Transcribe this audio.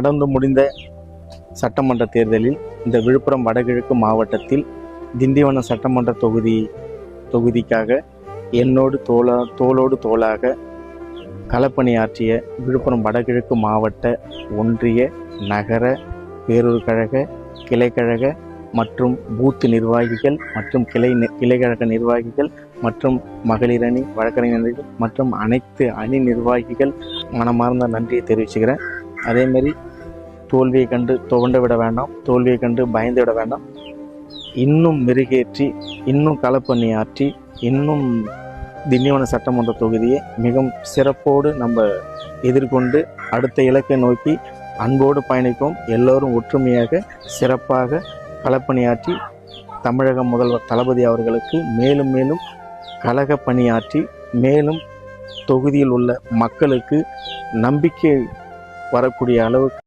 நடந்து முடிந்த சட்டமன்ற தேர்தலில் இந்த விழுப்புரம் வடகிழக்கு மாவட்டத்தில் திண்டிவனம் சட்டமன்ற தொகுதிக்காக என்னோடு தோளோடு தோளாக களப்பணியாற்றிய விழுப்புரம் வடகிழக்கு மாவட்ட ஒன்றிய நகர பேரூர் கழக கிளைக்கழக மற்றும் பூத்து நிர்வாகிகள் மற்றும் கிளைக்கழக நிர்வாகிகள் மற்றும் மகளிர் அணி வழக்கறிஞர்கள் மற்றும் அனைத்து அணி நிர்வாகிகள் மனமார்ந்த நன்றியை தெரிவிச்சுக்கிறேன். அதேமாரி தோல்வியை கண்டு துவண்டு விட வேண்டாம், தோல்வியை கண்டு பயந்து விட வேண்டாம். இன்னும் மெருகேற்றி, இன்னும் களப்பணியாற்றி, இன்னும் திண்டிவனம் சட்டமன்ற தொகுதியை மிகவும் சிறப்போடு நம்ம எதிர்கொண்டு அடுத்த இலக்கை நோக்கி அன்போடு பயணிப்போம். எல்லோரும் ஒற்றுமையாக சிறப்பாக களப்பணியாற்றி தமிழக முதல்வர் தளபதி அவர்களுக்கு மேலும் மேலும் கழக பணியாற்றி மேலும் தொகுதியில் உள்ள மக்களுக்கு நம்பிக்கை வரக்கூடிய அளவுக்கு